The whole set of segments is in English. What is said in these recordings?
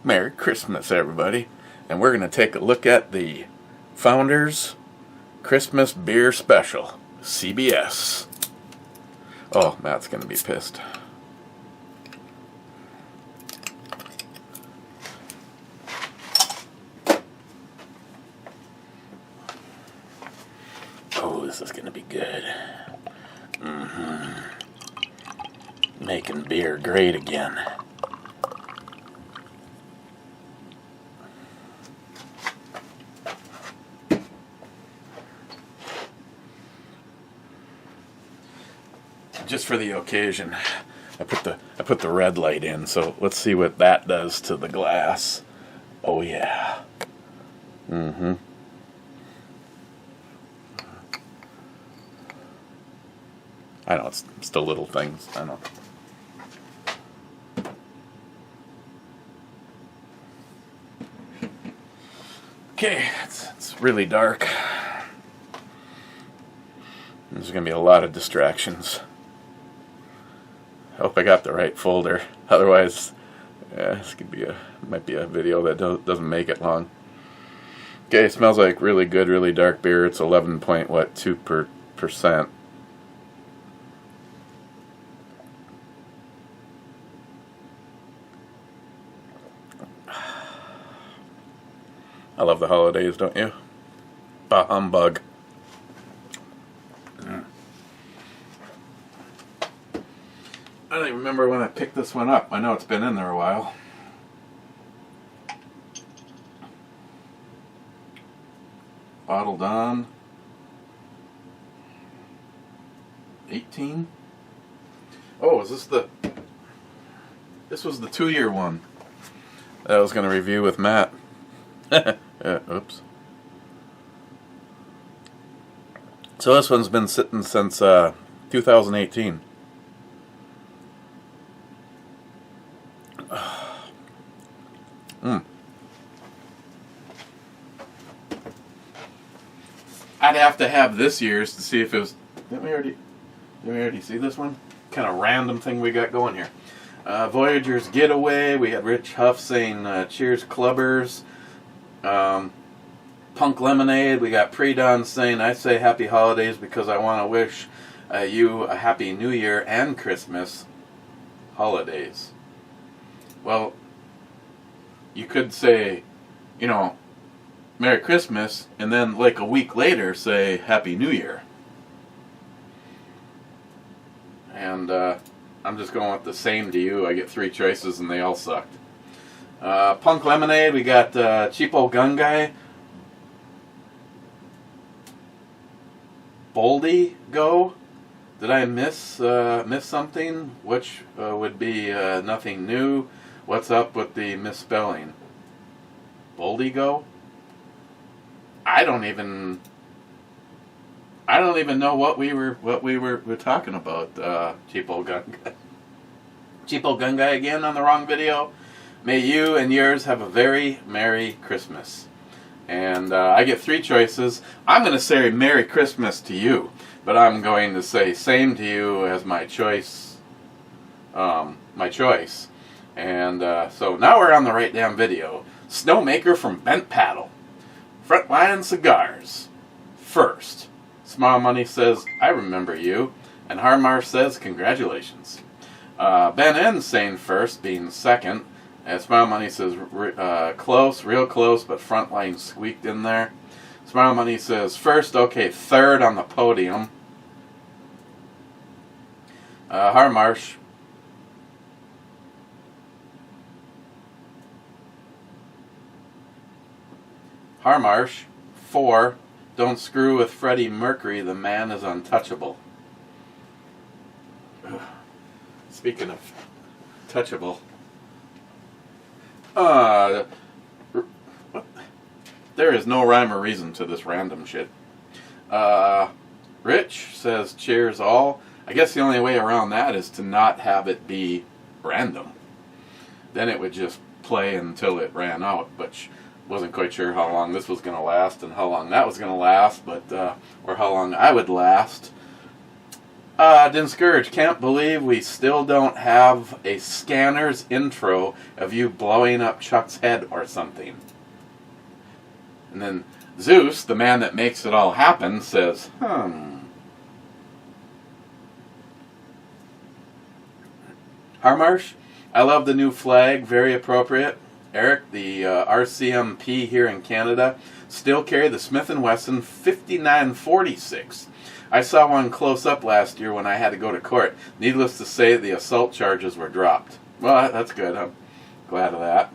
Merry Christmas, everybody. And we're going to take a look at the Founders Christmas Beer Special, CBS. Oh, Matt's going to be pissed. Oh, this is going to be good. Making beer great again. Just for the occasion, I put the red light in, so let's see what that does to the glass. Oh yeah. I know it's still little things. I know. Okay, it's really dark. There's gonna be a lot of distractions. I hope I got the right folder. Otherwise, this might be a video that doesn't make it long. Okay, it smells like really good, really dark beer. It's 11.2%. I love the holidays, don't you? Bah humbug. I don't even remember when I picked this one up. I know it's been in there a while. Bottled on 18. Oh, is this was the 2-year one that I was going to review with Matt. Oops. So this one's been sitting since 2018. I'd have to have this year's to see if it was. Didn't we already see this one? Kind of random thing we got going here. Voyager's Getaway. We had Rich Huff saying cheers clubbers. Punk Lemonade. We got Pre-Dawn saying I say happy holidays because I want to wish you a happy New Year and Christmas holidays. Well, you could say, Merry Christmas, and then like a week later say Happy New Year. And I'm just going with the same to you. I get 3 choices and they all sucked. Punk Lemonade, we got Cheapo Gun Guy. Boldy Go. Did I miss something? Which would be nothing new. What's up with the misspelling? Boldy Go? I don't even know what we were talking about. Cheapo Gun Guy. Cheapo Gun Guy again on the wrong video. May you and yours have a very Merry Christmas. And I get 3 choices. I'm going to say Merry Christmas to you, but I'm going to say same to you as my choice. And so now we're on the right damn video. Snowmaker from Bent Paddle. Frontline Cigars. First. Smile Money says, I remember you. And Harmar says, congratulations. Ben N saying first, being second. And Smile Money says, close, real close, but Frontline squeaked in there. Smile Money says, first, okay, third on the podium. Harmarsh. Harmarsh, 4. Don't screw with Freddie Mercury, the man is untouchable. Speaking of touchable. There is no rhyme or reason to this random shit. Rich says cheers all. I guess the only way around that is to not have it be random. Then it would just play until it ran out, but wasn't quite sure how long this was going to last and how long that was going to last, but or how long I would last. Discouraged. Can't believe we still don't have a Scanners intro of you blowing up Chuck's head or something. And then Zeus, the man that makes it all happen, says, Harmarsh, I love the new flag, very appropriate. Eric, the RCMP here in Canada, still carry the Smith & Wesson 5946. I saw one close up last year when I had to go to court. Needless to say, the assault charges were dropped. Well, that's good. I'm glad of that.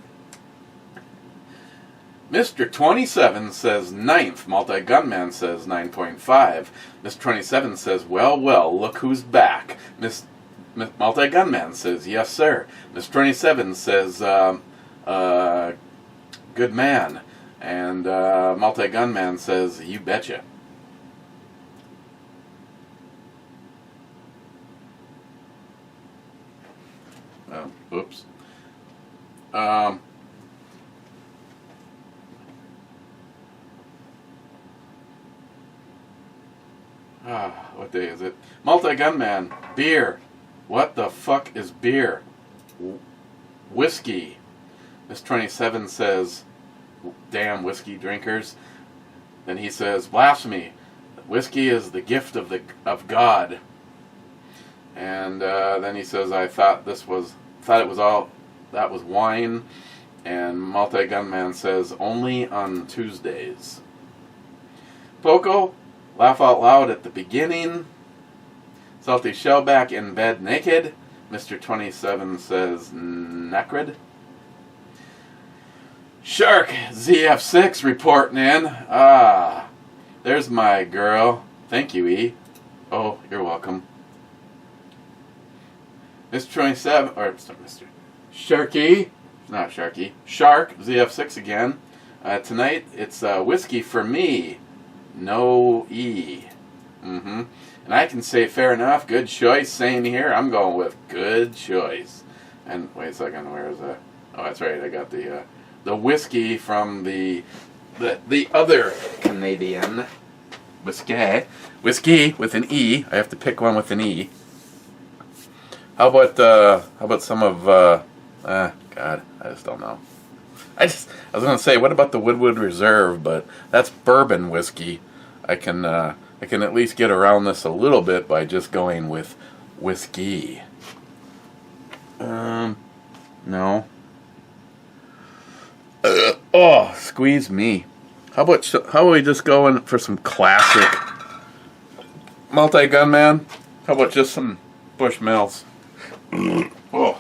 Mr. 27 says 9th. Multi-Gunman says 9.5. Mr. 27 says, well, look who's back. Multi-Gunman says, yes, sir. Mr. 27 says, good man. And Multi-Gunman says, you betcha. Oops. What day is it? Multi-Gunman. Beer. What the fuck is beer? Whiskey. Miss 27 says, damn whiskey drinkers. Then he says, blasphemy. Whiskey is the gift of God. And then he says, I thought it was wine. And Multi-Gunman says, only on Tuesdays. Poco, laugh out loud at the beginning. Salty Shellback in bed naked. Mr. 27 says, necrid. Shark ZF6 reporting in. There's my girl. Thank you, E. Oh, you're welcome. Mr. 27, or Mr. Sharky, not Sharky, Shark ZF6 again. Tonight it's whiskey for me, no E. And I can say fair enough, good choice. Same here. I'm going with good choice. And wait a second, where is that? Oh, that's right. I got the whiskey from the other Canadian whiskey with an E. I have to pick one with an E. How about some of God, I just don't know. I was gonna say, what about the Woodwood Reserve, but that's bourbon whiskey. I can at least get around this a little bit by just going with whiskey. No. Oh, squeeze me. How about we just go in for some classic Multi-Gunman? How about just some Bushmills? Oh.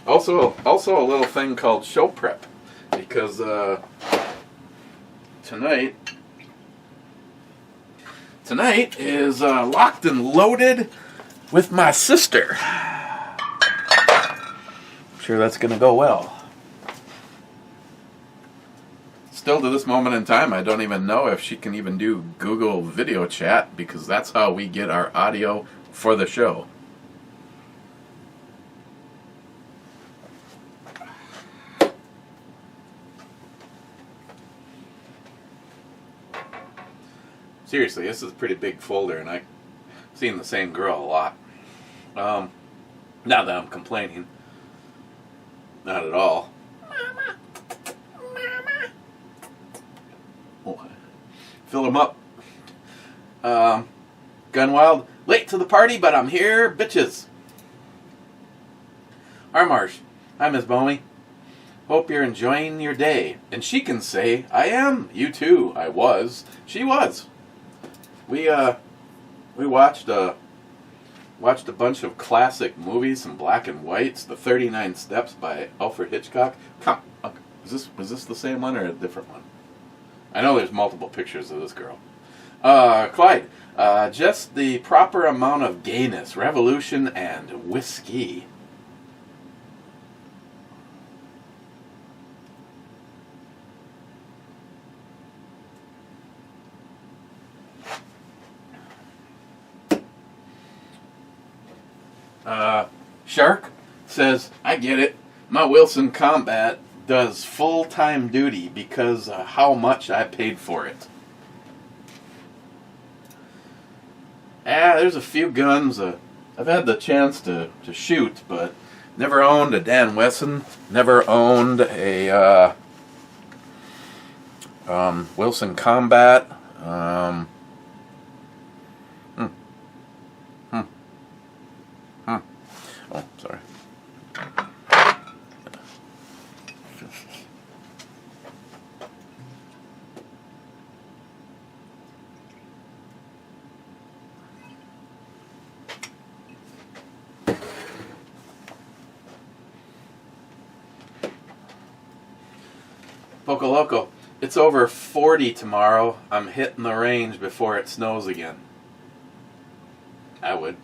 Also a little thing called show prep, because tonight is locked and loaded with my sister. I'm sure that's gonna go well. Still to this moment in time, I don't even know if she can even do Google video chat, because that's how we get our audio for the show. Seriously, this is a pretty big folder, and I've seen the same girl a lot. Not that I'm complaining. Not at all. Mama. Oh, fill them up. Gunwild, late to the party, but I'm here, bitches. Harmarsh, hi Miss Bomey. Hope you're enjoying your day. And she can say, I am. You too. I was. She was. We watched a bunch of classic movies, some black and whites. The 39 Steps by Alfred Hitchcock. Was this the same one or a different one? I know there's multiple pictures of this girl. Clyde, just the proper amount of gayness, revolution, and whiskey. Shark says, I get it. My Wilson Combat does full-time duty because how much I paid for it. There's a few guns I've had the chance to shoot, but never owned a Dan Wesson, never owned a Wilson Combat. Oh, sorry. Poco Loco, it's over 40 tomorrow. I'm hitting the range before it snows again. I would.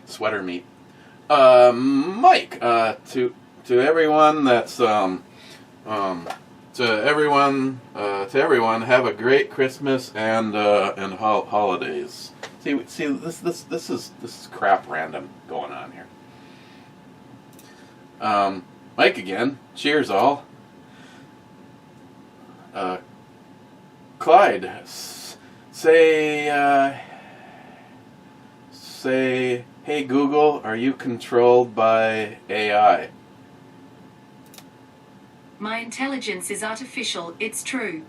Sweater meat. Mike, to everyone that's to everyone, have a great Christmas and holidays. See, this is crap random going on here. Mike again. Cheers, all. Clyde, say, hey Google, are you controlled by AI? My intelligence is artificial, it's true.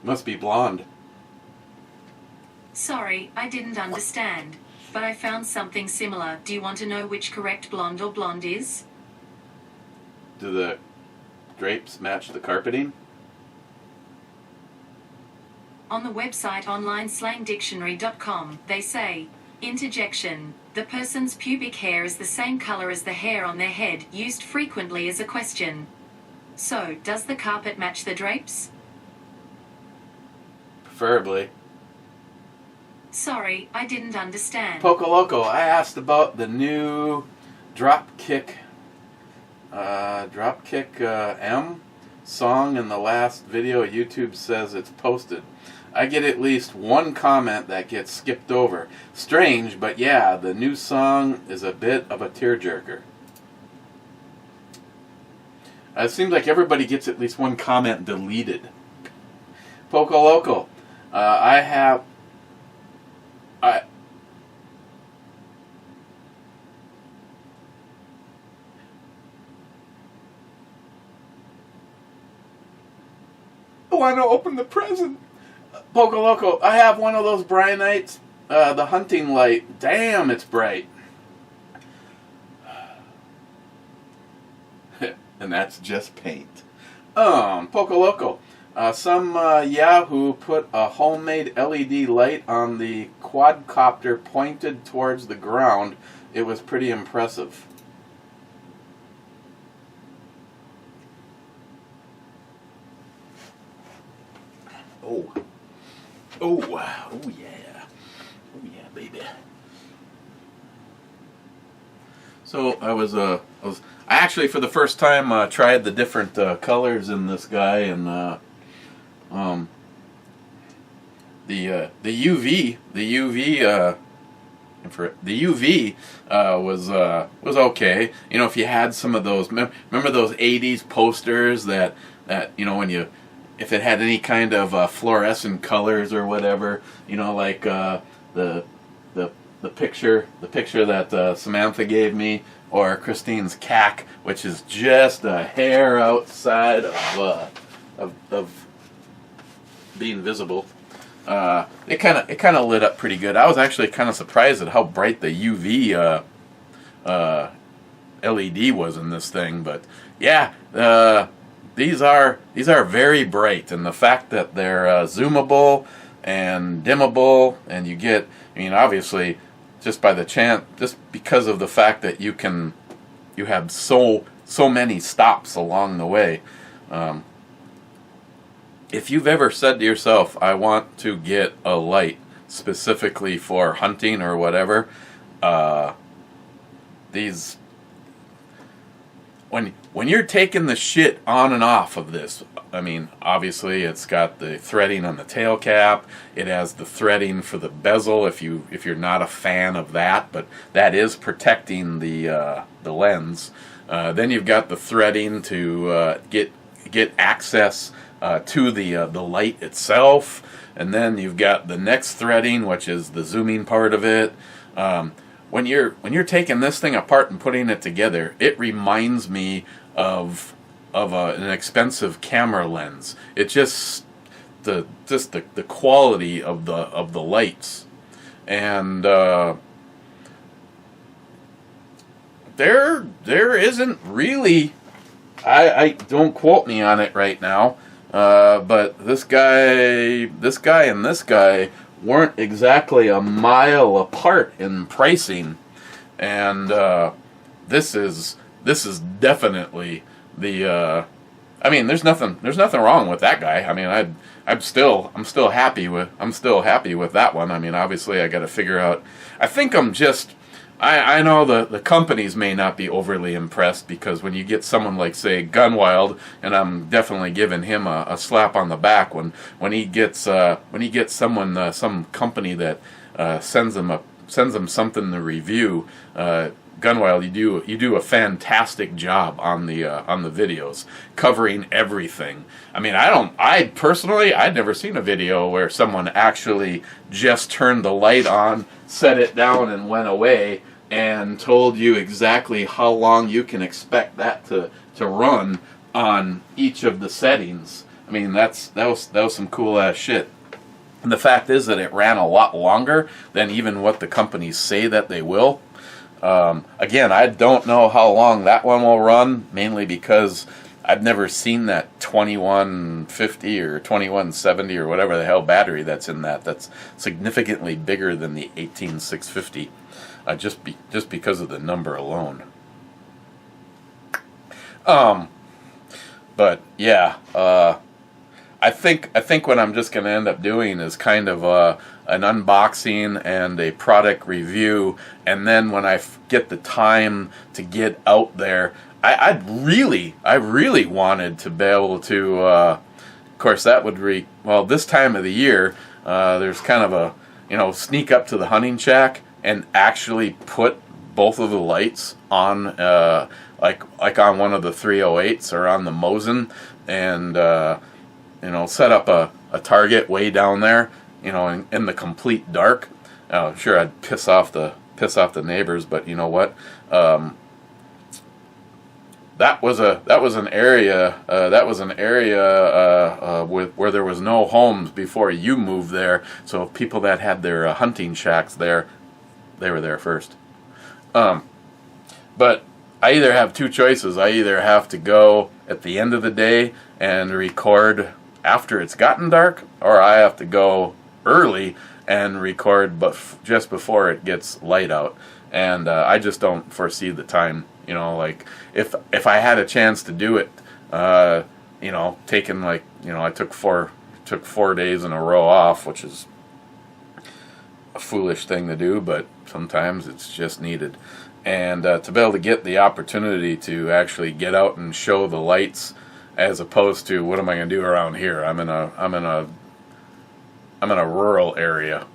Must be blonde. Sorry, I didn't understand. But I found something similar. Do you want to know which correct blonde or blonde is? Do the drapes match the carpeting? On the website onlineslangdictionary.com, they say, interjection. The person's pubic hair is the same color as the hair on their head, used frequently as a question. So, does the carpet match the drapes? Preferably. Sorry, I didn't understand. Poco Loco, I asked about the new Dropkick M song in the last video. YouTube says it's posted. I get at least one comment that gets skipped over. Strange, but yeah, the new song is a bit of a tearjerker. It seems like everybody gets at least one comment deleted. Poco Loco, I want to open the present. Poco Loco, I have one of those Bryanites, the hunting light. Damn, it's bright. And that's just paint. Poco Loco, some Yahoo put a homemade LED light on the quadcopter pointed towards the ground. It was pretty impressive. Oh yeah. Oh yeah, baby. So I actually for the first time tried the different colors in this guy, and the UV was okay. You know, if you had some of those, remember those '80s posters that you know, when you, if it had any kind of fluorescent colors or whatever, you know, like the picture that Samantha gave me, or Christine's cack, which is just a hair outside of being visible. It kind of lit up pretty good. I was actually kind of surprised at how bright the UV LED was in this thing, but yeah. These are very bright, and the fact that they're zoomable and dimmable, and you get, I mean, obviously, just because of the fact that you have so many stops along the way. If you've ever said to yourself, I want to get a light specifically for hunting or whatever, when you're taking the shit on and off of this, I mean, obviously it's got the threading on the tail cap. It has the threading for the bezel if you're not a fan of that, but that is protecting the lens. Then you've got the threading to get access to the light itself, and then you've got the next threading, which is the zooming part of it. When you're taking this thing apart and putting it together, it reminds me of an expensive camera lens. It just the quality of the lights, and there isn't really. I don't quote me on it right now, but this guy, and this guy weren't exactly a mile apart in pricing, and this is definitely the. I mean, there's nothing wrong with that guy. I mean, I'm still happy with that one. I mean, obviously, I got to figure out. I think I know the companies may not be overly impressed, because when you get someone like, say, Gunwild, and I'm definitely giving him a slap on the back when he gets someone, some company that sends him something to review. Gunwild, you do a fantastic job on the videos, covering everything. I mean, I personally, I'd never seen a video where someone actually just turned the light on, set it down, and went away, and told you exactly how long you can expect that to run on each of the settings. I mean, that was some cool ass shit. And the fact is that it ran a lot longer than even what the companies say that they will. Again, I don't know how long that one will run, mainly because I've never seen that 2150 or 2170 or whatever the hell battery that's in that. That's significantly bigger than the 18650, just because of the number alone. But yeah, I think what I'm just going to end up doing is kind of an unboxing and a product review, and then when I get the time to get out there, I really wanted to be able to. Of course, that would this time of the year, there's kind of a sneak up to the hunting shack and actually put both of the lights on, like on one of the 308s or on the Mosin, and set up a target way down there, in the complete dark. Sure, I'd piss off the neighbors, but you know what? That was an area where there was no homes before you moved there. So people that had their hunting shacks there, they were there first. But I either have two choices. I either have to go at the end of the day and record after it's gotten dark, or I have to go early and record just before it gets light out. And I just don't foresee the time. Like if I had a chance to do it, taking I took 4 days in a row off, which is a foolish thing to do, but sometimes it's just needed. And to be able to get the opportunity to actually get out and show the lights, as opposed to what am I going to do around here? I'm in a rural area.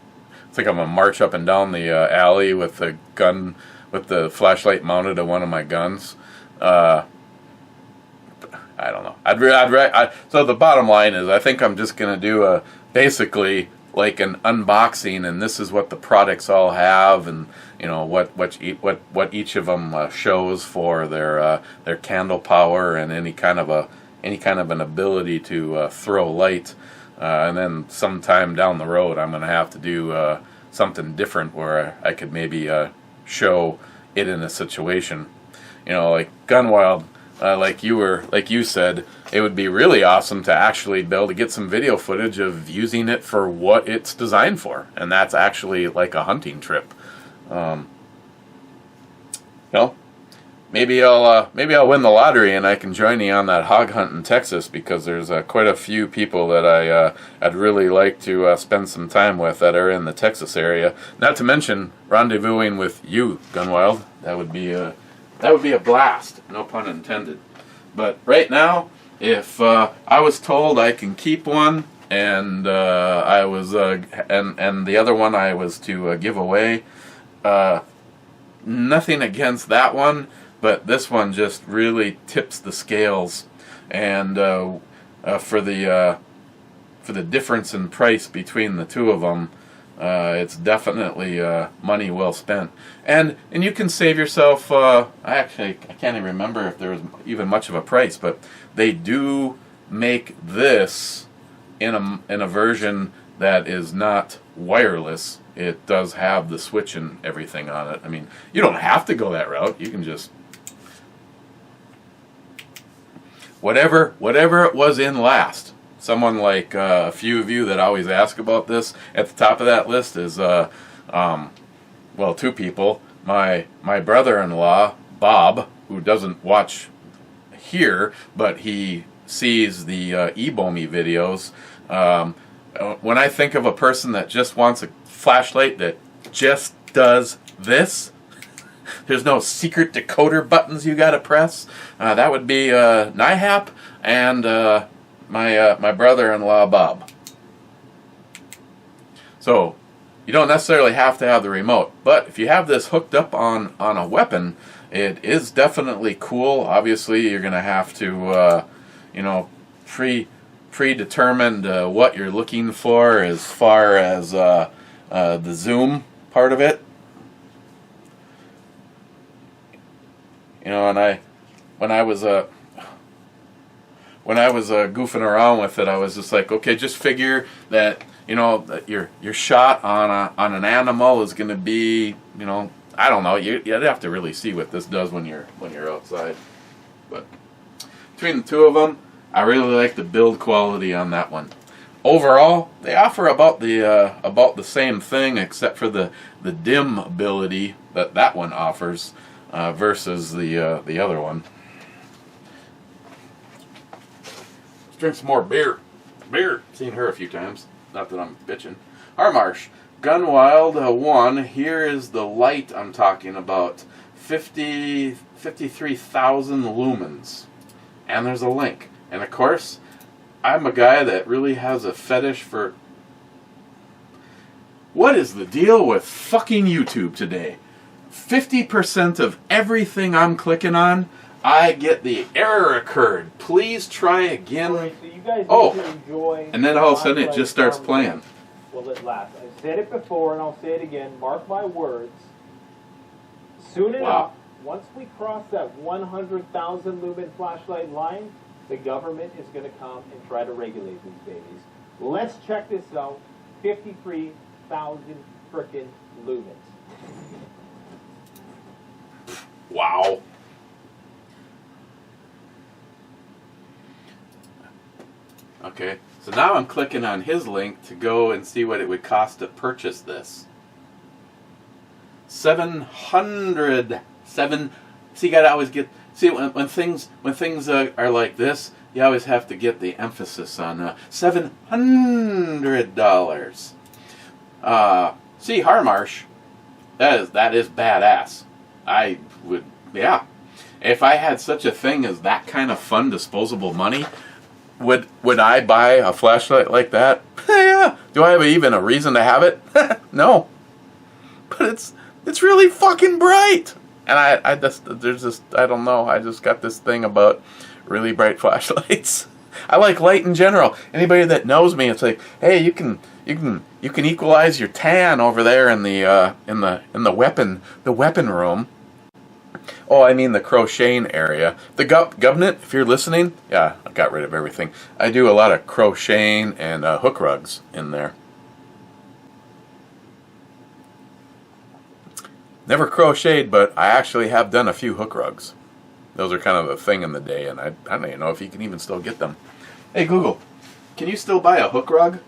It's like I'm gonna march up and down the alley with the gun, with the flashlight mounted on one of my guns. I don't know. So the bottom line is, I think I'm just gonna do basically like an unboxing, and this is what the products all have, and what each of them shows for their candle power and any kind of an ability to throw light. And then sometime down the road, I'm going to have to do something different where I could maybe show it in a situation. Like Gunwild, like you said, it would be really awesome to actually be able to get some video footage of using it for what it's designed for, and that's actually like a hunting trip. Maybe I'll win the lottery and I can join you on that hog hunt in Texas, because there's quite a few people that I'd really like to spend some time with that are in the Texas area. Not to mention rendezvousing with you, Gunwild. That would be a blast. No pun intended. But right now, if I was told I can keep one, and I was and the other one I was to give away, nothing against that one, but this one just really tips the scales, and for the difference in price between the two of them, it's definitely money well spent. And you can save yourself. I can't even remember if there was even much of a price, but they do make this in a version that is not wireless. It does have the switch and everything on it. I mean, you don't have to go that route. You can just whatever it was in last. Someone like a few of you that always ask about this, at the top of that list is well, two people. My brother-in-law Bob, who doesn't watch here, but he sees the eBomi videos. When I think of a person that just wants a flashlight that just does this, there's no secret decoder buttons you gotta press, that would be NIHAP and my brother-in-law Bob. So you don't necessarily have to have the remote, but if you have this hooked up on a weapon, it is definitely cool. Obviously, you're gonna have to predetermine what you're looking for as far as the zoom part of it. And when I was goofing around with it, I was just like, okay, just figure that that your shot on an animal is going to be, I don't know, you'd have to really see what this does when you're outside. But between the two of them, I really like the build quality on that one. Overall, they offer about the same thing, except for the dim ability that one offers versus the other one. Let's drink some more beer. Seen her a few times. Not that I'm bitching. Harmarsh, Gunwild 1. Here is the light I'm talking about. 53,000 lumens. And there's a link. And of course, I'm a guy that really has a fetish for... What is the deal with fucking YouTube today? 50% of everything I'm clicking on, I get the error occurred. Please try again. Right, so you guys Oh, need to enjoy and then all of a sudden it just starts playing. Well, it lasts. I've said it before and I'll say it again. Mark my words. Soon enough, once we cross that 100,000 lumen flashlight line, the government is going to come and try to regulate these babies. Let's check this out. 53,000 frickin' lumens. Wow. Okay, so now I'm clicking on his link to go and see what it would cost to purchase this. 700. So you gotta always get. See, when things are like this, you always have to get the emphasis on $700. See, Harmarsh, that is badass. I would, yeah. If I had such a thing as that kind of fun disposable money, would I buy a flashlight like that? Yeah. Do I have even a reason to have it? No. But it's really fucking bright. And I don't know. I just got this thing about really bright flashlights. I like light in general. Anybody that knows me, it's like, hey, you can equalize your tan over there in the weapon room. Oh, I mean the crocheting area. The government, if you're listening, yeah, I got rid of everything. I do a lot of crocheting and hook rugs in there. Never crocheted, but I actually have done a few hook rugs. Those are kind of a thing in the day, and I don't even know if you can even still get them. Hey Google, can you still buy a hook rug?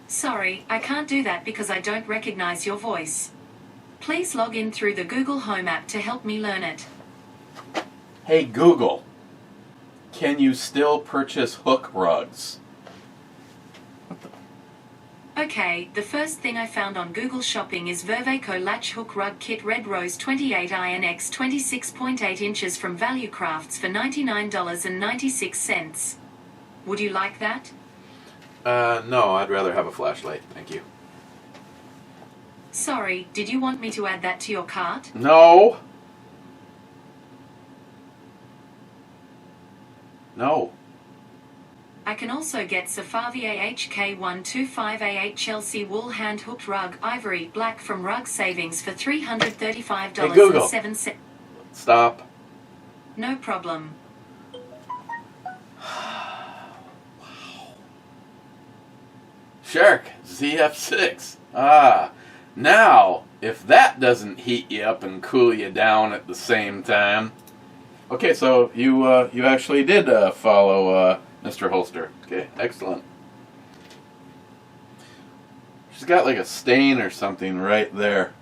Sorry, I can't do that because I don't recognize your voice. Please log in through the Google Home app to help me learn it. Hey Google, can you still purchase hook rugs? Okay, the first thing I found on Google Shopping is Vervaco Latch Hook Rug Kit Red Rose 28 INX 26.8 inches from Value Crafts for $99.96. Would you like that? No, I'd rather have a flashlight, thank you. Sorry, did you want me to add that to your cart? No! No. I can also get Safavier HK125A8 Chelsea Wool Hand Hooked Rug Ivory Black from Rug Savings for $335.07. Stop. No problem. Shark ZF6. Now, if that doesn't heat you up and cool you down at the same time. Okay, so you actually did follow Mr. Holster. Okay, excellent. She's got like a stain or something right there.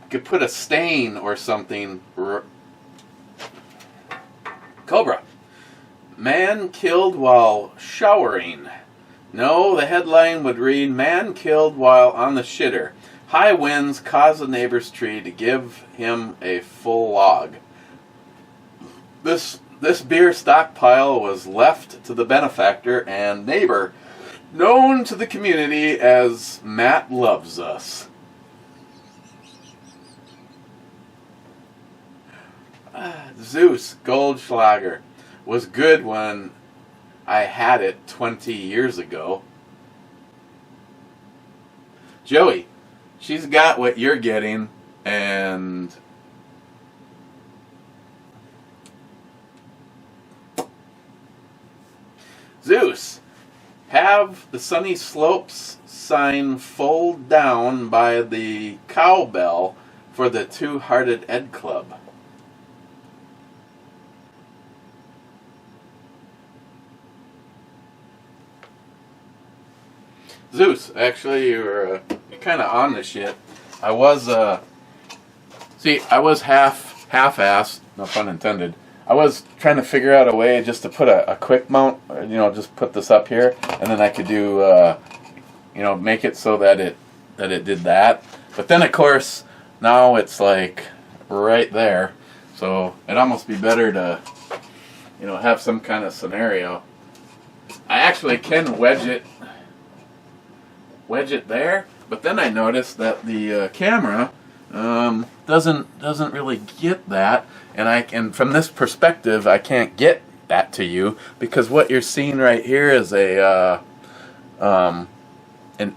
You could put a stain or something. Cobra. Man killed while showering. No, the headline would read, man killed while on the shitter. High winds caused the neighbor's tree to give him a full log. This beer stockpile was left to the benefactor and neighbor, known to the community as Matt Loves Us. Zeus Goldschlager was good when I had it 20 years ago. Joey, she's got what you're getting, and Zeus, have the Sunny Slopes sign fold down by the cowbell for the Two-Hearted Ed Club. Zeus, actually, you're kind of on the shit. I was half-assed, no pun intended. I was trying to figure out a way just to put a quick mount, just put this up here, and then I could do, make it so that it did that. But then, of course, now it's like right there, so it'd almost be better to, have some kind of scenario. I actually can wedge it there, but then I noticed that the camera doesn't really get that, and from this perspective I can't get that to you because what you're seeing right here is an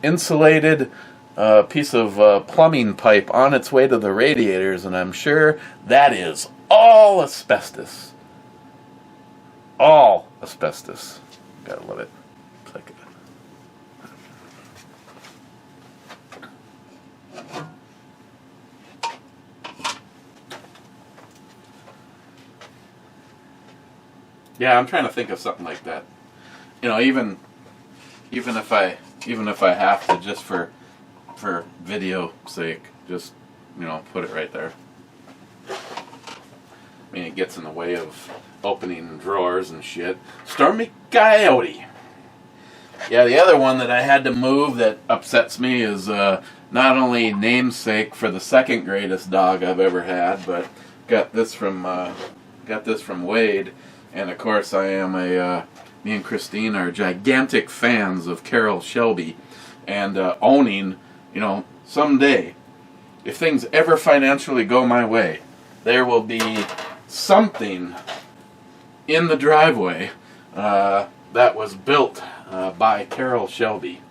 insulated piece of plumbing pipe on its way to the radiators, and I'm sure that is all asbestos. All asbestos. Gotta love it. It's like yeah, I'm trying to think of something like that. Even if I have to, just for video sake, just put it right there. I mean, it gets in the way of opening drawers and shit. Stormy Coyote. Yeah, the other one that I had to move that upsets me is not only namesake for the second greatest dog I've ever had, but got this from Wade. And of course, me and Christine are gigantic fans of Carroll Shelby, and owning, someday, if things ever financially go my way, there will be something in the driveway that was built by Carroll Shelby.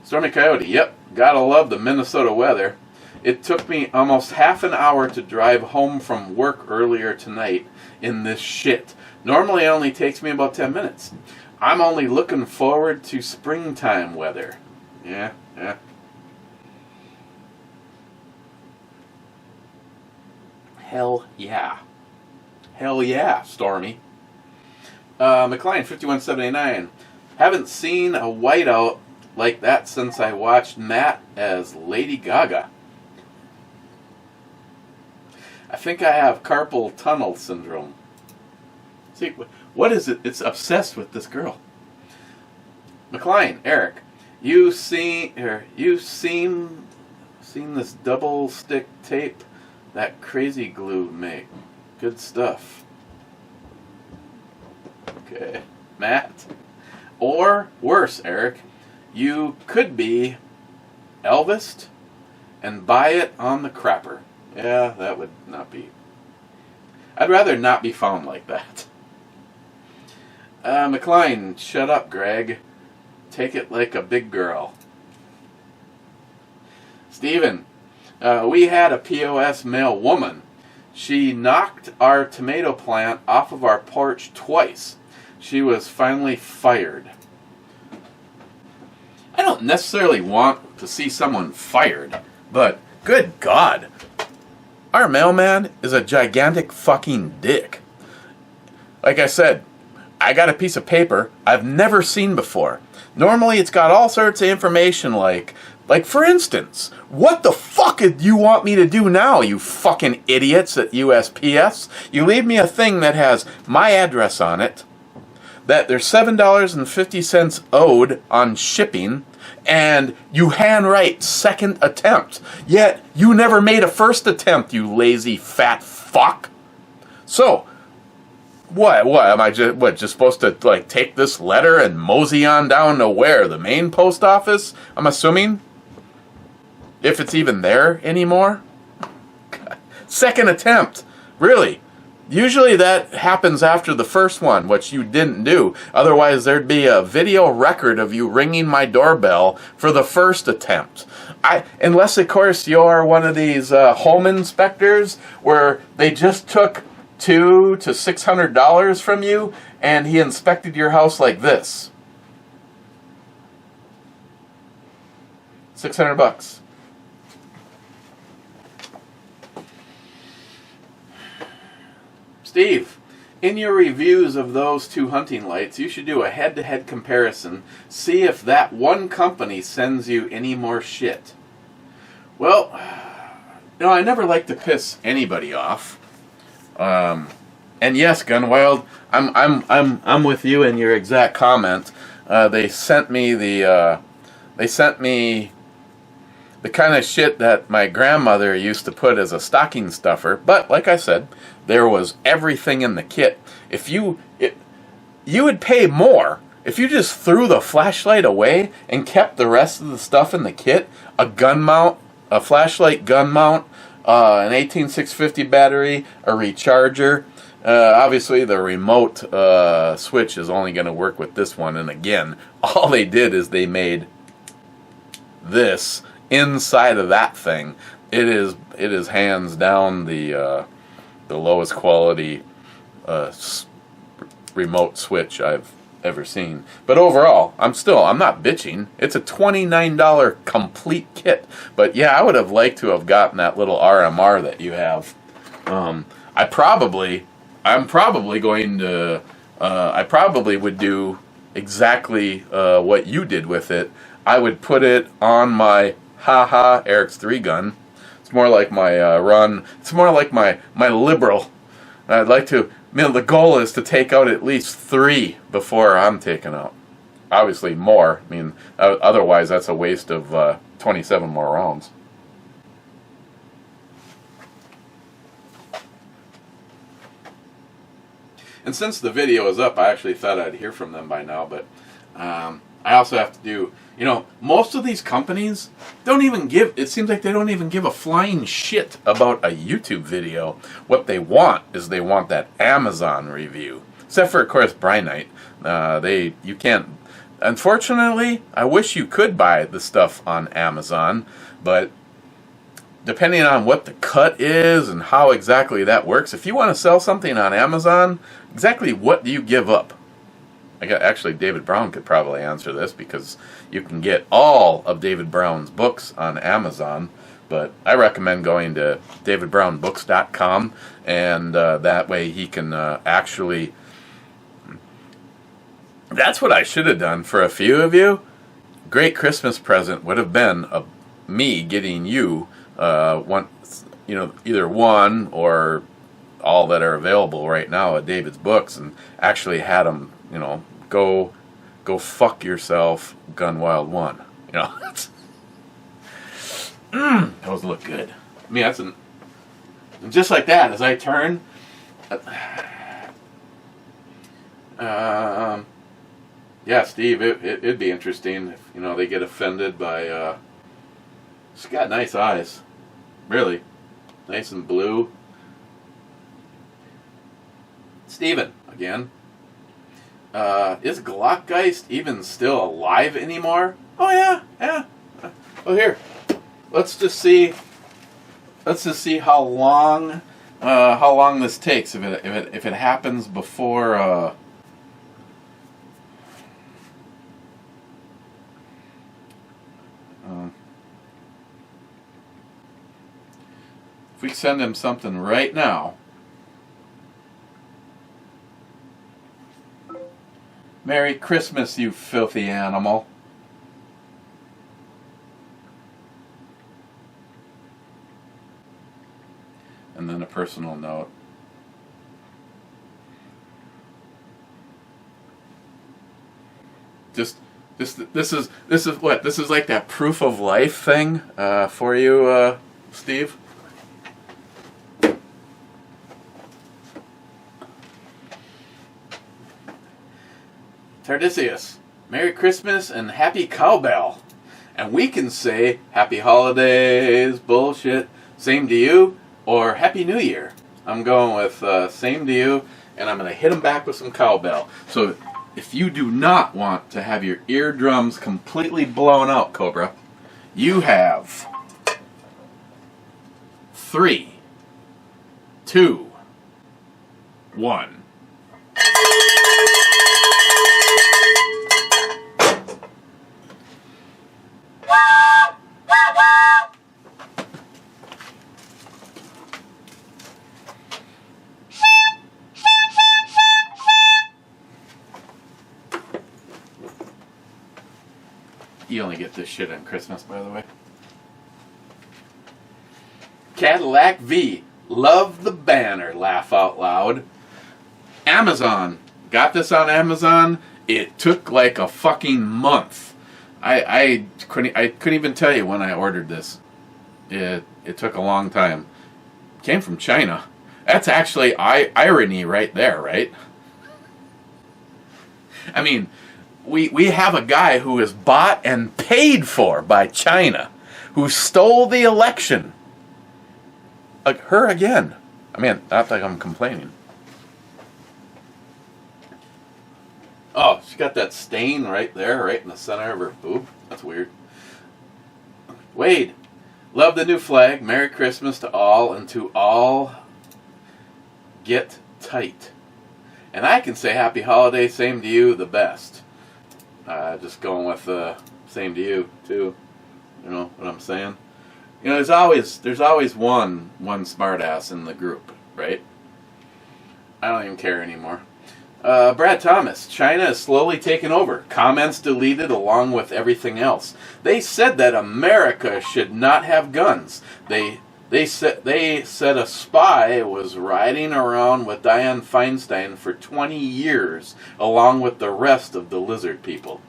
Stormy Coyote, yep, gotta love the Minnesota weather. It took me almost half an hour to drive home from work earlier tonight in this shit. Normally it only takes me about 10 minutes. I'm only looking forward to springtime weather. Yeah. Hell yeah. Hell yeah, Stormy. McLean 5179. Haven't seen a whiteout like that since I watched Matt as Lady Gaga. I think I have carpal tunnel syndrome. See, what is it? It's obsessed with this girl. McLean, Eric, you seen this double stick tape that Crazy Glue make? Good stuff. Okay, Matt. Or worse, Eric, you could be Elvis and buy it on the crapper. Yeah, that would not be. I'd rather not be found like that. McLean, shut up, Greg. Take it like a big girl. Steven, we had a POS mail woman. She knocked our tomato plant off of our porch twice. She was finally fired. I don't necessarily want to see someone fired, but good God. Our mailman is a gigantic fucking dick. Like I said, I got a piece of paper I've never seen before. Normally it's got all sorts of information like for instance, what the fuck do you want me to do now, you fucking idiots at USPS? You leave me a thing that has my address on it, that there's $7.50 owed on shipping, and you handwrite second attempt. Yet you never made a first attempt, you lazy fat fuck. So, what am I just supposed to like take this letter and mosey on down to where? The main post office, I'm assuming? If it's even there anymore? Second attempt. Really? Usually that happens after the first one, which you didn't do. Otherwise, there'd be a video record of you ringing my doorbell for the first attempt. Unless, of course, you're one of these home inspectors where they just took $200 to $600 from you and he inspected your house like this. $600. Steve, in your reviews of those two hunting lights, you should do a head-to-head comparison. See if that one company sends you any more shit. Well, I never like to piss anybody off. And yes, Gunwild, I'm with you in your exact comment. They sent me the kind of shit that my grandmother used to put as a stocking stuffer. But like I said, there was everything in the kit. You would pay more if you just threw the flashlight away and kept the rest of the stuff in the kit. A gun mount, a flashlight gun mount, an 18650 battery, a recharger. Obviously, the remote switch is only going to work with this one. And again, all they did is they made this inside of that thing. It is hands down the lowest quality remote switch I've ever seen. But overall, I'm not bitching. It's a $29 complete kit. But yeah, I would have liked to have gotten that little RMR that you have. I probably would do exactly what you did with it. I would put it on my Eric's 3 gun. It's more like my run. It's more like my liberal. I'd like to. The goal is to take out at least 3 before I'm taken out. Obviously more. Otherwise that's a waste of 27 more rounds. And since the video is up, I actually thought I'd hear from them by now, but I also have to do, most of these companies it seems like they don't even give a flying shit about a YouTube video. What they want is they want that Amazon review. Except for, of course, Brynite. You can't, unfortunately, I wish you could buy the stuff on Amazon, but depending on what the cut is and how exactly that works, if you want to sell something on Amazon, exactly what do you give up? Actually, David Brown could probably answer this because you can get all of David Brown's books on Amazon. But I recommend going to davidbrownbooks.com, and that way he can actually. That's what I should have done for a few of you. Great Christmas present would have been me getting you either one or all that are available right now at David's books, and actually had them. Go go fuck yourself, Gun Wild 1. You know, those look good. I mean, that's and just like that, as I turn, yeah, Steve, it'd be interesting if, you know, they get offended by, she's got nice eyes, really, nice and blue. Steven, again, is Glockgeist even still alive anymore? Oh yeah. Oh, here, let's just see how long this takes. If it happens before if we send him something right now. Merry Christmas, you filthy animal. And then a personal note. This is what? This is like that proof of life thing for you, Steve? Tardisius, Merry Christmas and Happy Cowbell. And we can say Happy Holidays, bullshit, same to you, or Happy New Year. I'm going with same to you, and I'm going to hit them back with some cowbell. So if you do not want to have your eardrums completely blown out, Cobra, you have 3, 2, 1. You only get this shit on Christmas, by the way. Cadillac V. Love the banner. Laugh out loud. Amazon. Got this on Amazon. It took like a fucking month. I couldn't even tell you when I ordered this. It took a long time. Came from China. That's actually irony right there, right? I mean, we have a guy who is bought and paid for by China, who stole the election. Her again. I mean, not like I'm complaining. Oh, she got that stain right there, right in the center of her boob. That's weird. Wade, love the new flag. Merry Christmas to all, and to all, get tight. And I can say Happy Holiday, same to you, the best. Just going with same to you too. You know what I'm saying? You know, there's always one smartass in the group, right? I don't even care anymore. Brad Thomas, China is slowly taking over. Comments deleted along with everything else. They said that America should not have guns. They said a spy was riding around with Dianne Feinstein for 20 years, along with the rest of the lizard people.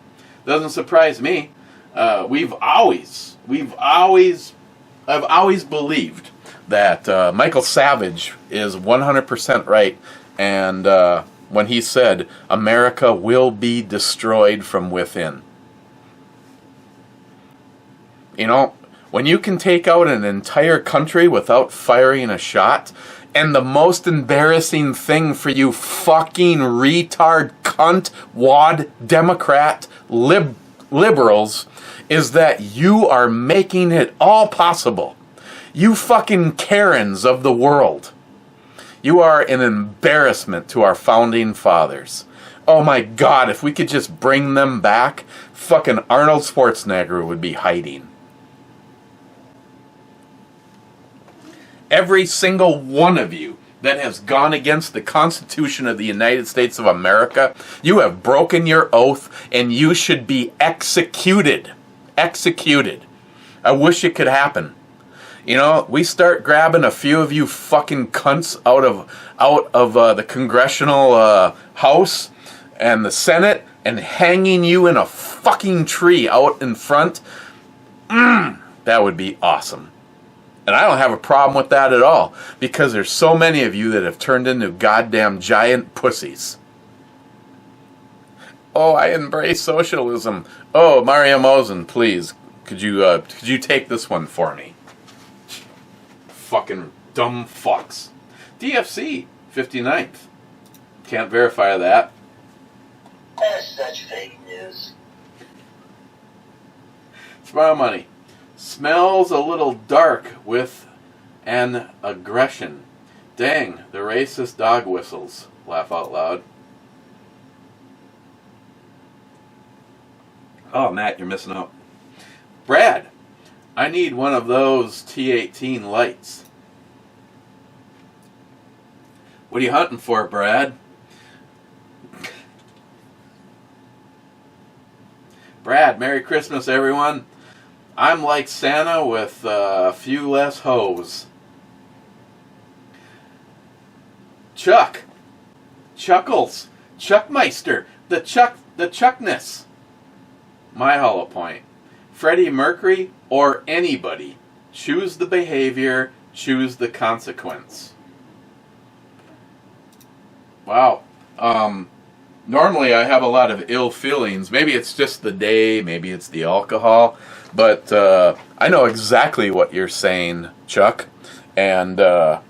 Doesn't surprise me. I've always believed that Michael Savage is 100% right, and when he said America will be destroyed from within. You know, when you can take out an entire country without firing a shot, and the most embarrassing thing for you fucking retard, cunt, wad, Democrat, liberals, is that you are making it all possible. You fucking Karens of the world. You are an embarrassment to our founding fathers. Oh my God, if we could just bring them back, fucking Arnold Schwarzenegger would be hiding. Every single one of you that has gone against the Constitution of the United States of America, you have broken your oath and you should be executed. Executed. I wish it could happen. You know, we start grabbing a few of you fucking cunts out of the Congressional House and the Senate, and hanging you in a fucking tree out in front, that would be awesome. And I don't have a problem with that at all, because there's so many of you that have turned into goddamn giant pussies. Oh, I embrace socialism. Oh, Mario Mosen, please, could you take this one for me? Fucking dumb fucks. DFC, 59th. Can't verify that. That's such fake news. Smile Money. Smells a little dark with an aggression. Dang, the racist dog whistles. Laugh out loud. Oh, Matt, you're missing out. Brad, I need one of those T18 lights. What are you hunting for, Brad? Brad, Merry Christmas, everyone. I'm like Santa with a few less hoes. Chuck. Chuckles. Chuckmeister. The Chuckness. My hollow point. Freddie Mercury or anybody. Choose the behavior. Choose the consequence. Wow. Normally I have a lot of ill feelings. Maybe it's just the day. Maybe it's the alcohol. But I know exactly what you're saying, Chuck. And, well,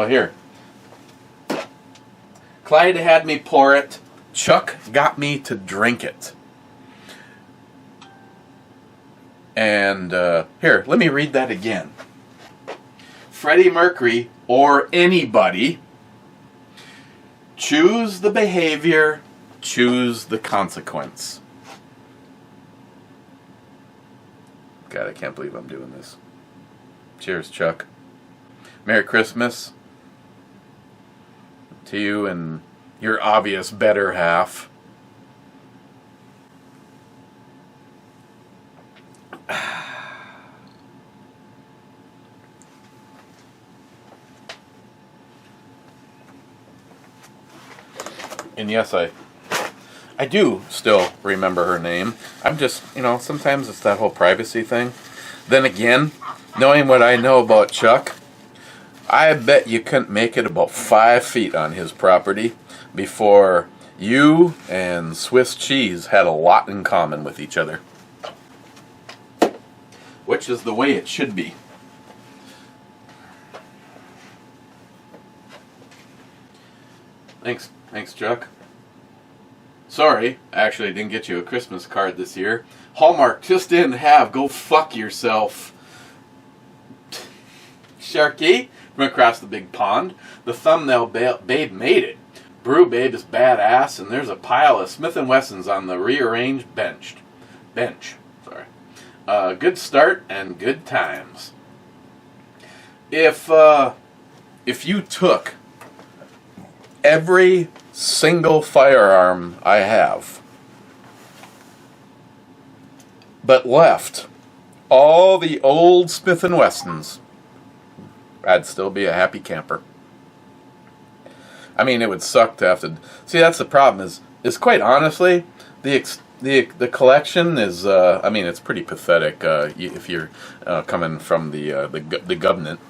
here. Clyde had me pour it. Chuck got me to drink it. And, here, let me read that again. Freddie Mercury or anybody. Choose the behavior. Choose the consequence. God, I can't believe I'm doing this. Cheers, Chuck. Merry Christmas to you and your obvious better half. And yes, I do still remember her name. I'm just, sometimes it's that whole privacy thing. Then again, knowing what I know about Chuck, I bet you couldn't make it about 5 feet on his property before you and Swiss cheese had a lot in common with each other. Which is the way it should be. Thanks, Chuck. Sorry, actually I didn't get you a Christmas card this year. Hallmark just didn't have. Go fuck yourself. Sharky from across the big pond. The thumbnail babe made it. Brew babe is badass, and there's a pile of Smith & Wessons on the rearranged bench. Sorry. Good start and good times. If you took every single firearm I have, but left all the old Smith & Wessons, I'd still be a happy camper. I mean, it would suck to have to... See, that's the problem, is quite honestly, the collection is, it's pretty pathetic if you're coming from the government.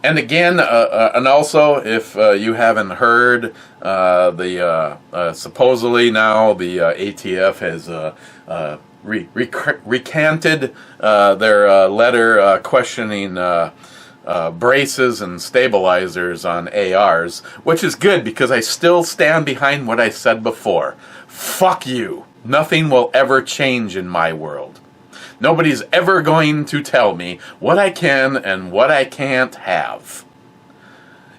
And again, and also, if you haven't heard, supposedly now the ATF has recanted their letter questioning braces and stabilizers on ARs, which is good because I still stand behind what I said before. Fuck you. Nothing will ever change in my world. Nobody's ever going to tell me what I can and what I can't have.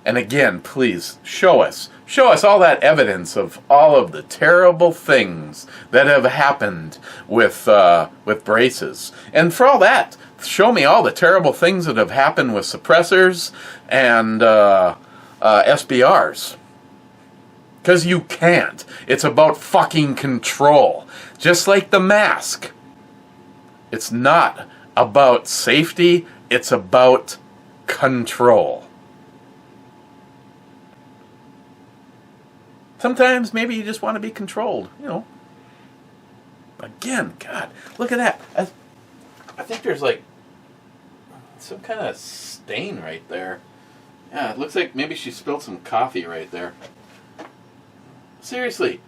And again, please, show us all that evidence of all of the terrible things that have happened with braces. And for all that, show me all the terrible things that have happened with suppressors and SBRs. Because you can't. It's about fucking control. Just like the mask. It's not about safety, it's about control. Sometimes maybe you just want to be controlled, you know. Again, God, look at that. I think there's like some kind of stain right there. Yeah, it looks like maybe she spilled some coffee right there. Seriously.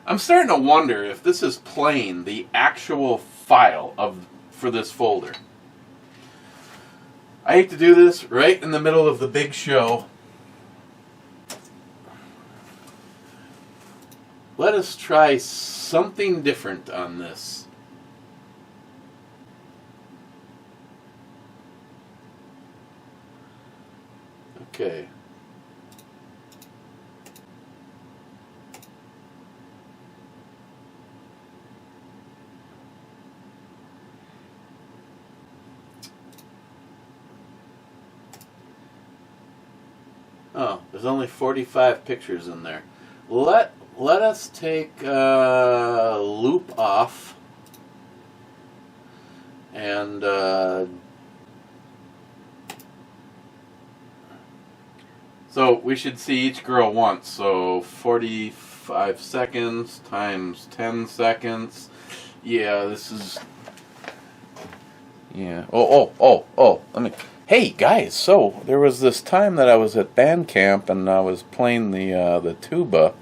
I'm starting to wonder if this is playing the actual file for this folder. I hate to do this right in the middle of the big show. Let us try something different on this. Okay. Oh, there's only 45 pictures in there. Let us take loop off and so we should see each girl once. So 45 seconds times 10 seconds. Yeah, this is. Yeah. Oh. Let me. Hey guys, so there was this time that I was at band camp and I was playing the tuba.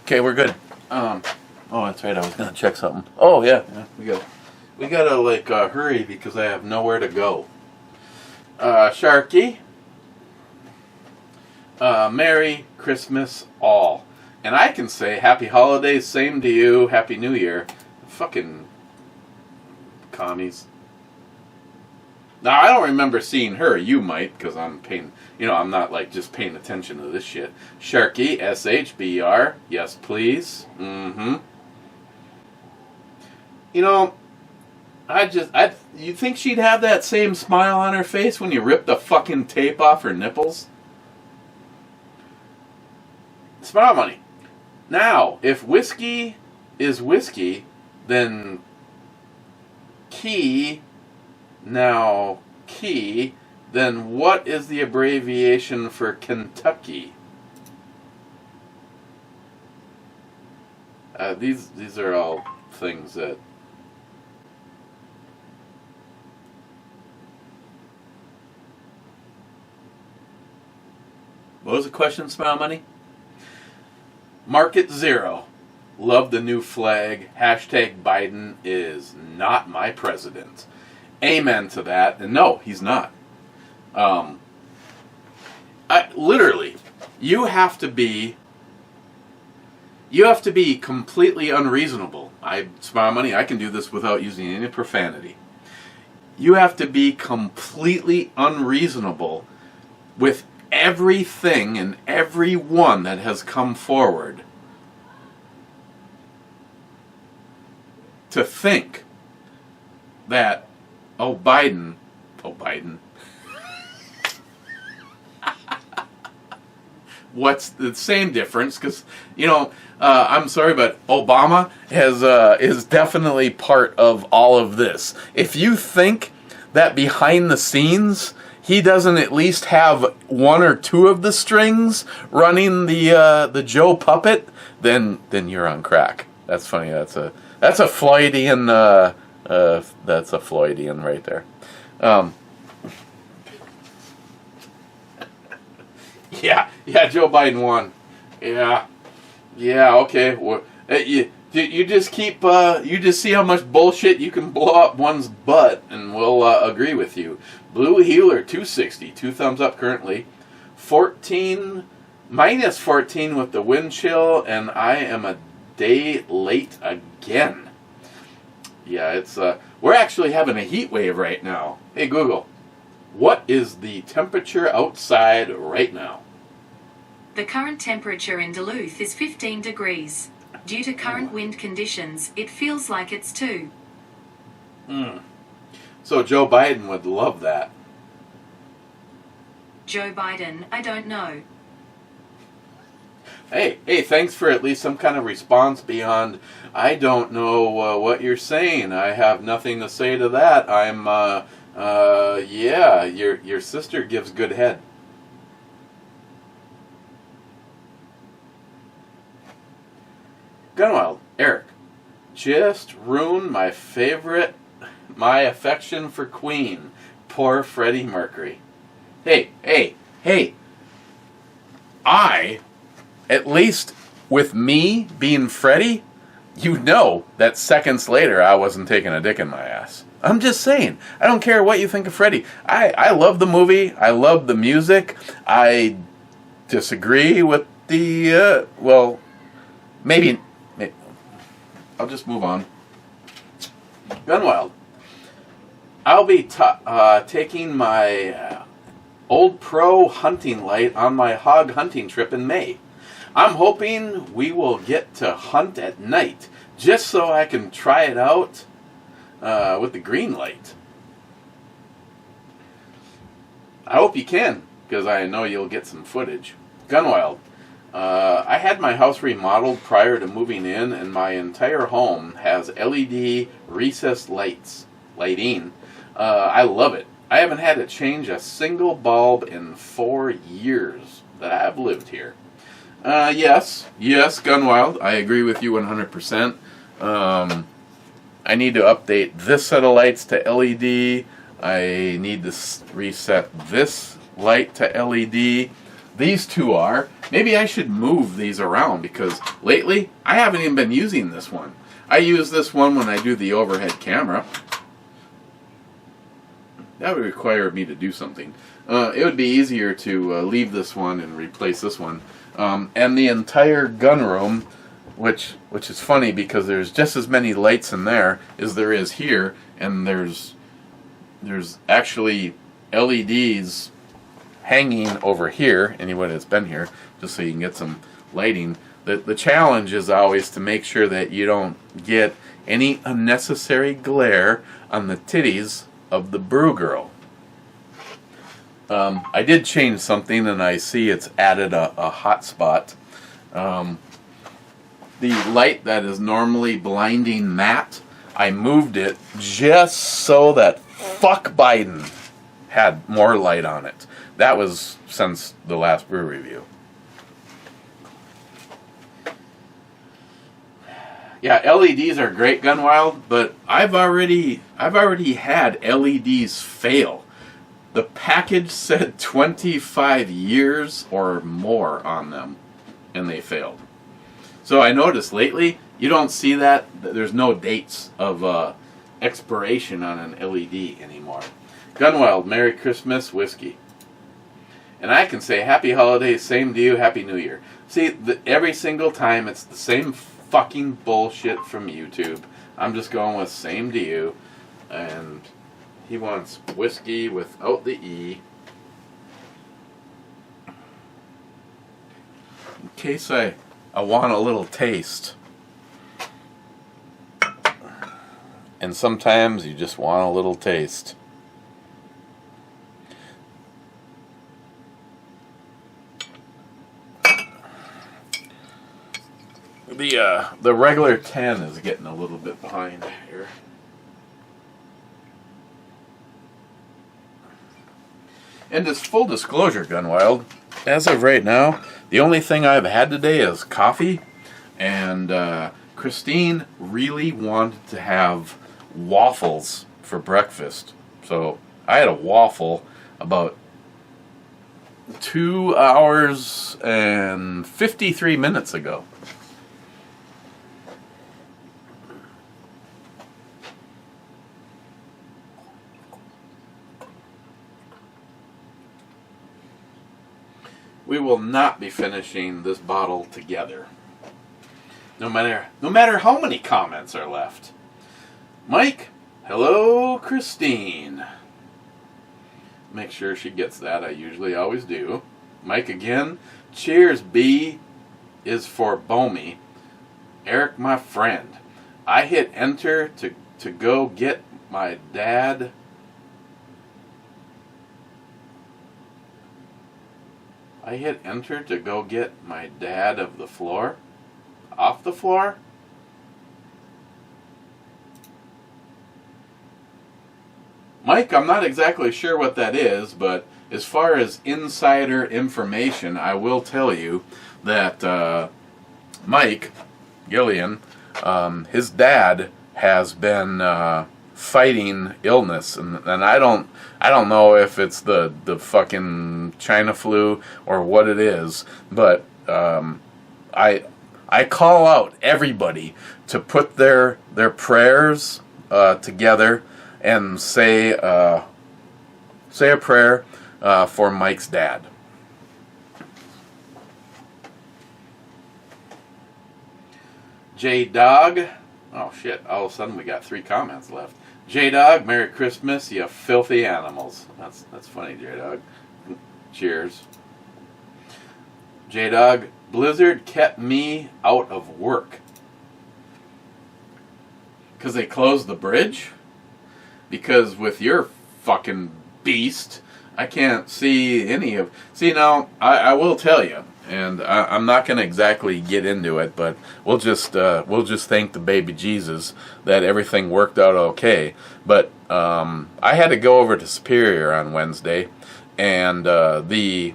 Okay, we're good. Oh, that's right. I was gonna check something. Oh yeah, we gotta like hurry because I have nowhere to go. Sharky, Merry Christmas all, and I can say Happy Holidays, same to you, Happy New Year. Fucking commies. Now, I don't remember seeing her. You might, because I'm paying, I'm not like just paying attention to this shit. Sharky, SHBR, yes please. Mm-hmm. You think she'd have that same smile on her face when you ripped the fucking tape off her nipples? Smile money. Now, if whiskey is whiskey, then key, then what is the abbreviation for Kentucky? These are all things that. What was the question, Smile Money? Market Zero. Love the new flag. Hashtag Biden is not my president. Amen to that. And no, he's not. Literally, you have to be completely unreasonable. Smile Money, I can do this without using any profanity. You have to be completely unreasonable with everything and everyone that has come forward to think that Biden. What's the same difference? Because I'm sorry, but Obama is definitely part of all of this. If you think that behind the scenes he doesn't at least have one or two of the strings running the Joe puppet, then you're on crack. That's funny. That's a Floydian. That's a Floydian right there. Yeah, Joe Biden won. Yeah, okay. Well, you just keep, you just see how much bullshit you can blow up one's butt, and we'll agree with you. Blue Healer 260, 2 thumbs up currently. 14, minus 14 with the wind chill, and I am a day late again. Yeah, it's we're actually having a heat wave right now. Hey Google, what is the temperature outside right now? The current temperature in Duluth is 15 degrees. Due to current wind conditions, it feels like it's 2. So Joe Biden would love that. Joe Biden, I don't know. Hey, thanks for at least some kind of response beyond, I don't know what you're saying. I have nothing to say to that. Yeah, your sister gives good head. Gunwild, Eric, just ruined my affection for Queen. Poor Freddie Mercury. Hey, at least with me being Freddie, you know that seconds later I wasn't taking a dick in my ass. I'm just saying. I don't care what you think of Freddie. I love the movie. I love the music. I disagree with the, maybe I'll just move on. Gunwild. I'll be taking my Old Pro hunting light on my hog hunting trip in May. I'm hoping we will get to hunt at night, just so I can try it out with the green light. I hope you can, because I know you'll get some footage. Gunwild. I had my house remodeled prior to moving in, and my entire home has LED recessed lighting. I love it. I haven't had to change a single bulb in 4 years that I've lived here. Yes, Gunwild, I agree with you 100%. I need to update this set of lights to LED. I need to reset this light to LED. These two are. Maybe I should move these around, because lately I haven't even been using this one. I use this one when I do the overhead camera. That would require me to do something. It would be easier to leave this one and replace this one. And the entire gun room, which is funny because there's just as many lights in there as there is here, and there's actually LEDs hanging over here, anyone that's been here, just so you can get some lighting. The challenge is always to make sure that you don't get any unnecessary glare on the titties of the brew girl. I did change something, and I see it's added a hot spot. The light that is normally blinding Matt, I moved it just so that fuck Biden had more light on it. That was since the last brew review. Yeah, LEDs are great, Gunwild, but I've already had LEDs fail. The package said 25 years or more on them, and they failed. So I noticed lately, you don't see that. There's no dates of expiration on an LED anymore. Gunwild, Merry Christmas, whiskey. And I can say Happy Holidays, same to you, Happy New Year. See, every single time it's the same fucking bullshit from YouTube. I'm just going with same to you. And he wants whiskey without the E. In case I want a little taste. And sometimes you just want a little taste. The regular 10 is getting a little bit behind here. And as full disclosure, Gunwild, as of right now, the only thing I've had today is coffee, and Christine really wanted to have waffles for breakfast. So I had a waffle about 2 hours and 53 minutes ago. We will not be finishing this bottle together. No matter how many comments are left. Mike, hello, Christine. Make sure she gets that. I usually always do. Mike again. Cheers, B is for Bomi. Eric, my friend. I hit enter to go get my dad. I hit enter to go get my dad off the floor. Mike, I'm not exactly sure what that is, but as far as insider information, I will tell you that Mike Gillian, his dad has been fighting illness, and I don't know if it's the fucking China flu or what it is, but I call out everybody to put their prayers together and say a prayer for Mike's dad. J-Dog. Oh shit, all of a sudden we got 3 comments left. J-Dog, Merry Christmas, you filthy animals. That's funny, J-Dog. Cheers. J-Dog, Blizzard kept me out of work. Because they closed the bridge? Because with your fucking beast, I can't see any of... See, now, I will tell you, and I'm not going to exactly get into it, but we'll just thank the baby Jesus that everything worked out okay. But I had to go over to Superior on Wednesday, and the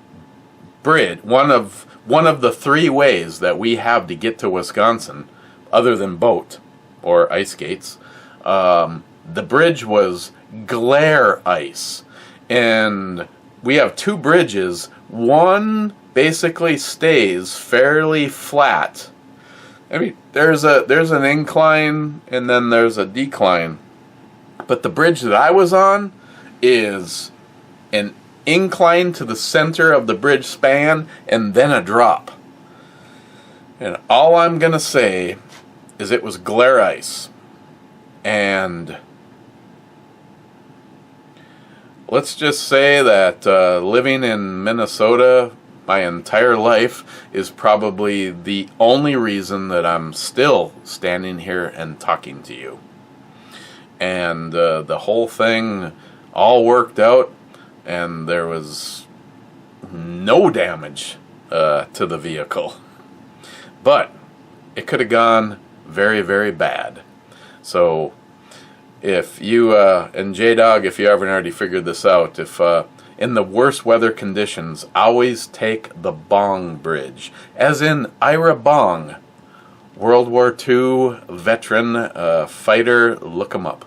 bridge, one of the 3 ways that we have to get to Wisconsin, other than boat or ice skates, the bridge was glare ice, and we have 2 bridges. One basically stays fairly flat. I mean, there's an incline and then there's a decline, but the bridge that I was on is an incline to the center of the bridge span and then a drop. And all I'm gonna say is it was glare ice. And let's just say that living in Minnesota my entire life is probably the only reason that I'm still standing here and talking to you. And the whole thing all worked out, and there was no damage to the vehicle. But it could have gone very, very bad. So if you, and J-Dog, if you haven't already figured this out, if in the worst weather conditions, always take the Bong Bridge, as in Ira Bong, World War II veteran fighter. Look him up.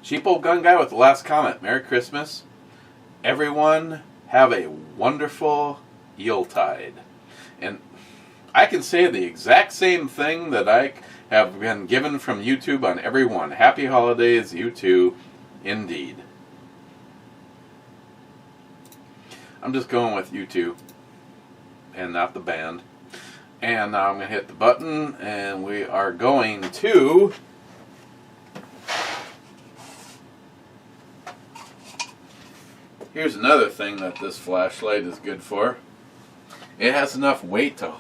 Sheeple Gun Guy with the last comment. Merry Christmas. Everyone have a wonderful Yuletide. And I can say the exact same thing that I have been given from YouTube on everyone. Happy holidays, you too, indeed. I'm just going with you two, and not the band. And now I'm going to hit the button, and we are going to... Here's another thing that this flashlight is good for. It has enough weight to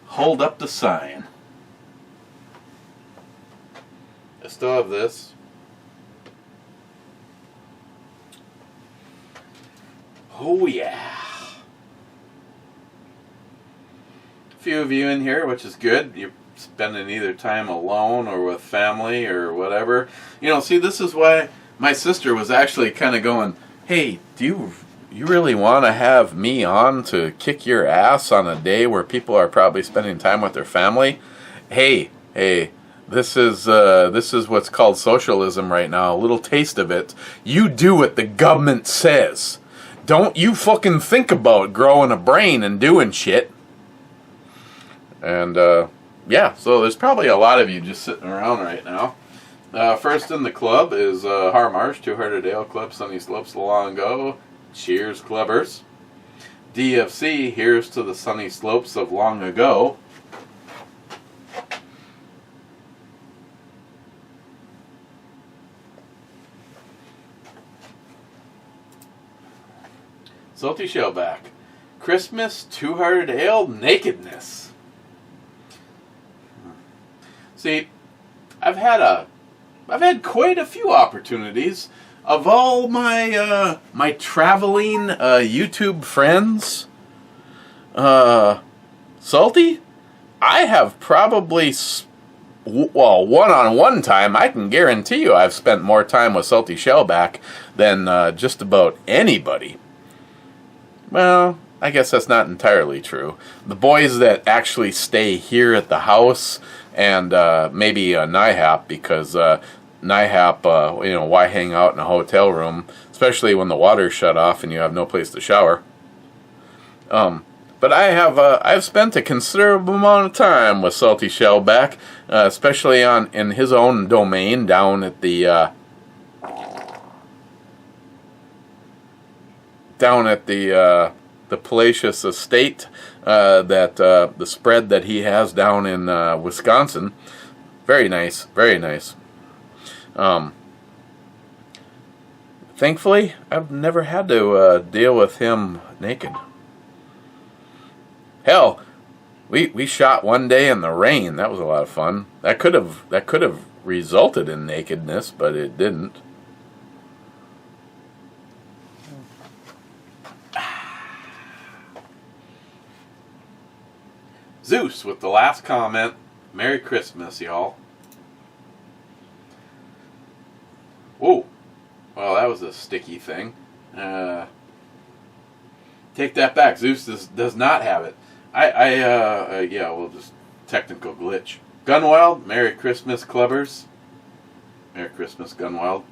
hold up the sign. I still have this. Oh yeah. A few of you in here, which is good. You're spending either time alone or with family or whatever. You know, see, this is why my sister was actually kind of going, hey, do you really want to have me on to kick your ass on a day where people are probably spending time with their family? Hey, this is what's called socialism right now. A little taste of it. You do what the government says. Don't you fucking think about growing a brain and doing shit. And yeah, so there's probably a lot of you just sitting around right now. First in the club is Harmarsh, Two-Hearted Ale Club, Sunny Slopes, Long Ago. Cheers, clubbers. DFC, here's to the sunny slopes of long ago. Salty Shellback. Christmas, Two-Hearted Ale, Nakedness. See, I've had quite a few opportunities. Of all my my traveling YouTube friends, Salty, I have probably well, one-on-one time, I can guarantee you I've spent more time with Salty Shellback than just about anybody. Well, I guess that's not entirely true. The boys that actually stay here at the house, and maybe NIHAP, because NIHAP, why hang out in a hotel room, especially when the water's shut off and you have no place to shower. But I've spent a considerable amount of time with Salty Shellback, especially in his own domain down at the Palacious Estate, the spread that he has down in Wisconsin. Very nice, very nice. Thankfully, I've never had to deal with him naked. Hell, we shot one day in the rain. That was a lot of fun. That could have resulted in nakedness, but it didn't. Zeus with the last comment. Merry Christmas, y'all. Whoa. Well, that was a sticky thing. Take that back. Zeus does not have it. Yeah, we'll just technical glitch. Gunwild, Merry Christmas, Clubbers. Merry Christmas, Gunwild.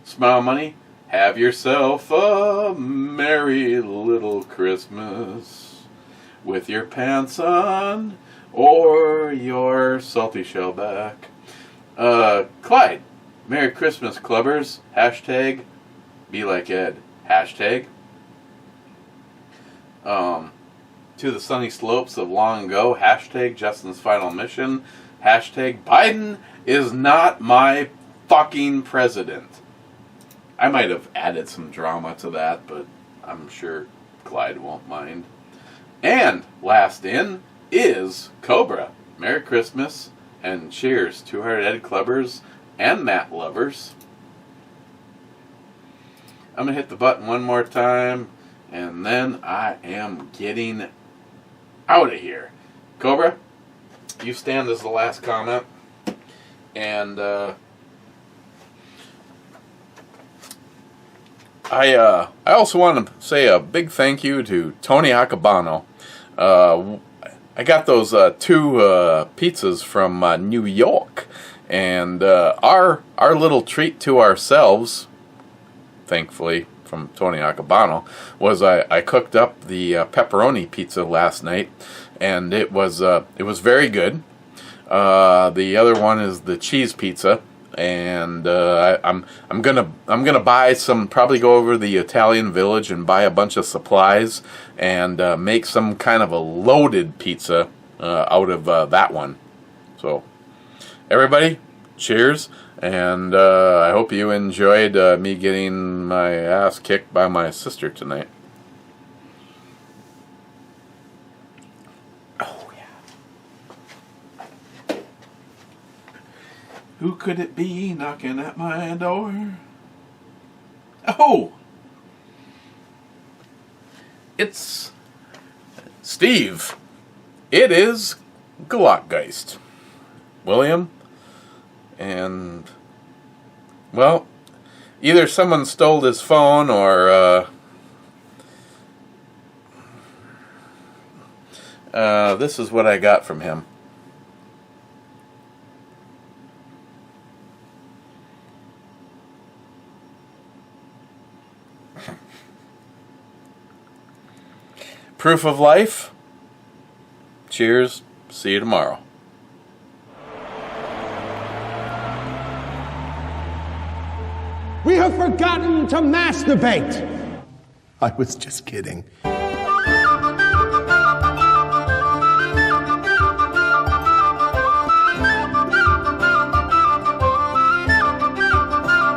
Smile Money, have yourself a merry little Christmas with your pants on or your Salty Shellback. Clyde, Merry Christmas, Clubbers. Hashtag be like Ed. Hashtag to the sunny slopes of long ago. Hashtag Justin's final mission. Hashtag Biden is not my fucking president. I might have added some drama to that, but I'm sure Clyde won't mind. And last in is Cobra. Merry Christmas and cheers, Two-Hearted Ed Clubbers and Matt lovers. I'm going to hit the button one more time, and then I am getting out of here. Cobra, you stand as the last comment. And I also want to say a big thank you to Tony Acabano. I got those two pizzas from New York, and our little treat to ourselves, thankfully from Tony Acabano, was I cooked up the pepperoni pizza last night, and it was very good. The other one is the cheese pizza, and I'm gonna buy some. Probably go over the Italian Village and buy a bunch of supplies and make some kind of a loaded pizza out of that one. So, everybody, cheers, and I hope you enjoyed me getting my ass kicked by my sister tonight. Who could it be knocking at my door? Oh! It's Steve. It is Glockgeist. William. And, well, either someone stole his phone or this is what I got from him. Proof of life. Cheers. See you tomorrow. We have forgotten to masturbate. I was just kidding.